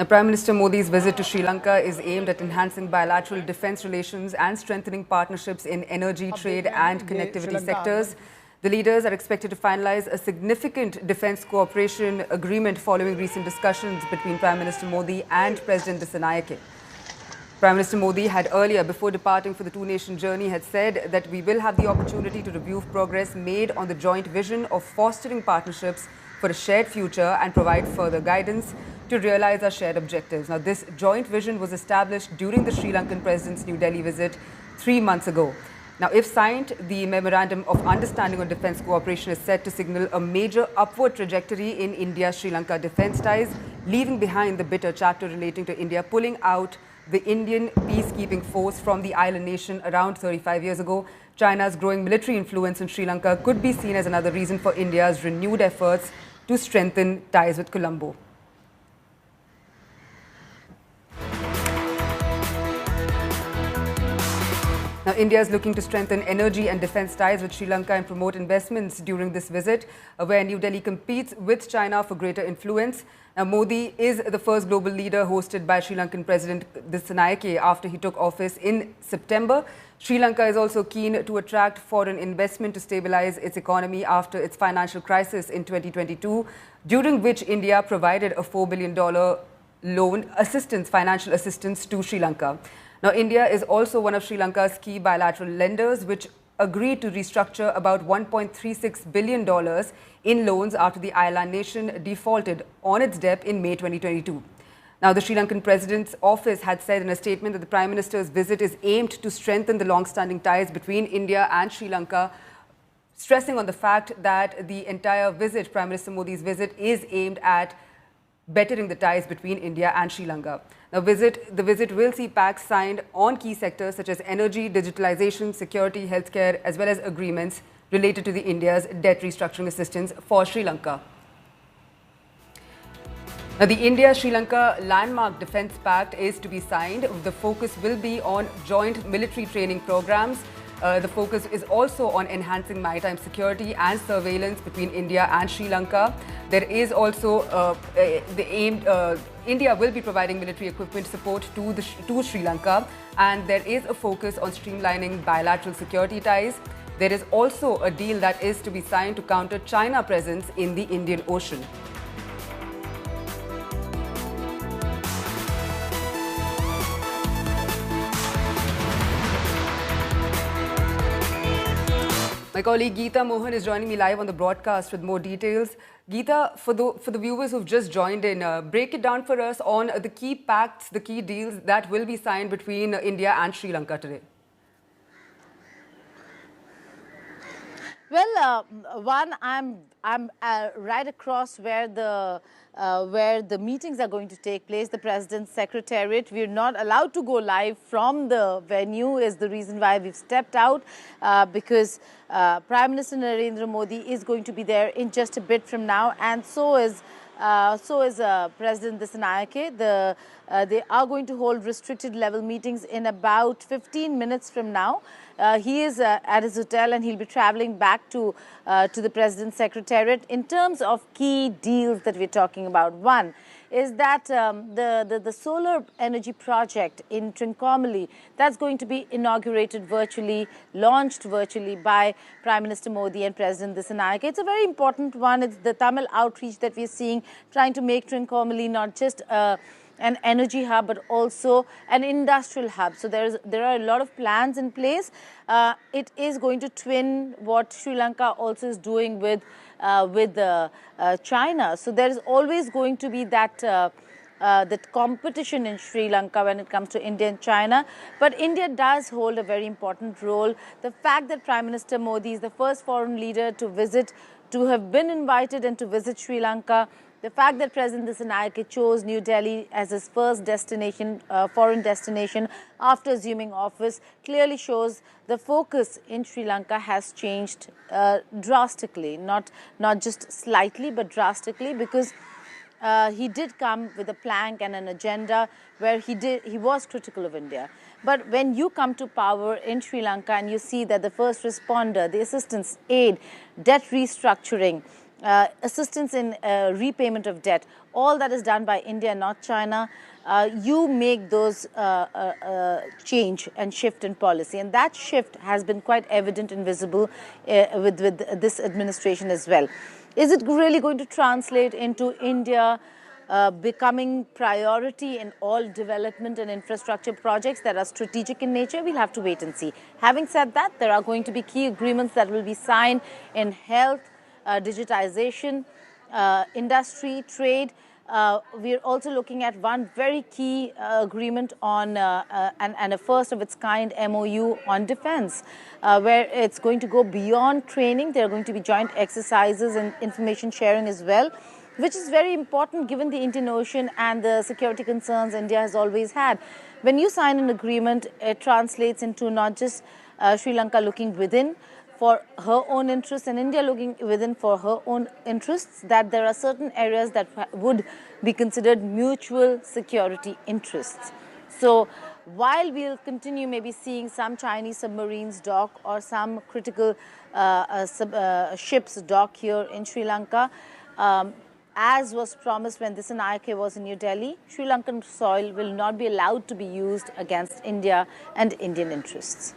Now, Prime Minister Modi's visit to Sri Lanka is aimed at enhancing bilateral defence relations and strengthening partnerships in energy, trade and connectivity sectors. The leaders are expected to finalise a significant defence cooperation agreement following recent discussions between Prime Minister Modi and President Dissanayake. Prime Minister Modi had earlier, before departing for the two-nation journey, had said that we will have the opportunity to review progress made on the joint vision of fostering partnerships for a shared future and provide further guidance to realise our shared objectives. Now, this joint vision was established during the Sri Lankan President's New Delhi visit 3 months ago. Now, if signed, the Memorandum of Understanding on Defence Cooperation is set to signal a major upward trajectory in India-Sri Lanka defence ties, leaving behind the bitter chapter relating to India pulling out the Indian peacekeeping force from the island nation around 35 years ago. China's growing military influence in Sri Lanka could be seen as another reason for India's renewed efforts to strengthen ties with Colombo. Now, India is looking to strengthen energy and defence ties with Sri Lanka and promote investments during this visit, where New Delhi competes with China for greater influence. Now, Modi is the first global leader hosted by Sri Lankan President Dissanayake after he took office in September. Sri Lanka is also keen to attract foreign investment to stabilise its economy after its financial crisis in 2022, during which India provided a $4 billion loan financial assistance to Sri Lanka. Now, India is also one of Sri Lanka's key bilateral lenders, which agreed to restructure about $1.36 billion in loans after the island nation defaulted on its debt in May 2022. Now, the Sri Lankan President's office had said in a statement that the Prime Minister's visit is aimed to strengthen the long-standing ties between India and Sri Lanka, stressing on the fact that the entire visit, Prime Minister Modi's visit, is aimed at bettering the ties between India and Sri Lanka. Now, the visit will see pacts signed on key sectors such as energy, digitalization, security, healthcare, as well as agreements related to the India's debt restructuring assistance for Sri Lanka. Now, the India-Sri Lanka landmark defence pact is to be signed. The focus will be on joint military training programs. The focus is also on enhancing maritime security and surveillance between India and Sri Lanka. There is also India will be providing military equipment support to Sri Lanka, and there is a focus on streamlining bilateral security ties. There is also a deal that is to be signed to counter China presence in the Indian Ocean. My colleague Geeta Mohan is joining me live on the broadcast with more details. Geeta, for the viewers who've just joined in, break it down for us on the key pacts, the key deals that will be signed between India and Sri Lanka today. Well, I'm right across where the meetings are going to take place, the President's Secretariat. We're not allowed to go live from the venue is the reason why we've stepped out, because Prime Minister Narendra Modi is going to be there in just a bit from now, and so is President Dissanayake. They are going to hold restricted level meetings in about 15 minutes from now. He is at his hotel and he'll be traveling back to the President's Secretariat. In terms of key deals that we're talking about, one is that the solar energy project in Trincomalee, that's going to be inaugurated virtually, launched virtually by Prime Minister Modi and President Dissanayake. It's a very important one. It's the Tamil outreach that we're seeing, trying to make Trincomalee not just an energy hub, but also an industrial hub. So there are a lot of plans in place. It is going to twin what Sri Lanka also is doing with China. So there is always going to be that competition in Sri Lanka when it comes to India and China. But India does hold a very important role. The fact that Prime Minister Modi is the first foreign leader to have been invited and to visit Sri Lanka, the fact that President Dissanayake chose New Delhi as his first destination, foreign destination after assuming office, clearly shows the focus in Sri Lanka has changed drastically, not just slightly, but drastically, because he did come with a plank and an agenda where he was critical of India. But when you come to power in Sri Lanka and you see that the first responder, the assistance, aid, debt restructuring, assistance in repayment of debt. All that is done by India, not China. You make those change and shift in policy. And that shift has been quite evident and visible with this administration as well. Is it really going to translate into India becoming priority in all development and infrastructure projects that are strategic in nature? We'll have to wait and see. Having said that, there are going to be key agreements that will be signed in health, digitization, industry, trade. We're also looking at one very key agreement on and a first of its kind MOU on defense, where it's going to go beyond training. There are going to be joint exercises and information sharing as well, which is very important given the Indian Ocean and the security concerns India has always had. When you sign an agreement, it translates into not just Sri Lanka looking within for her own interests and India looking within for her own interests, that there are certain areas that would be considered mutual security interests. So while we'll continue maybe seeing some Chinese submarines dock or some critical ships dock here in Sri Lanka, as was promised when this IK was in New Delhi, Sri Lankan soil will not be allowed to be used against India and Indian interests.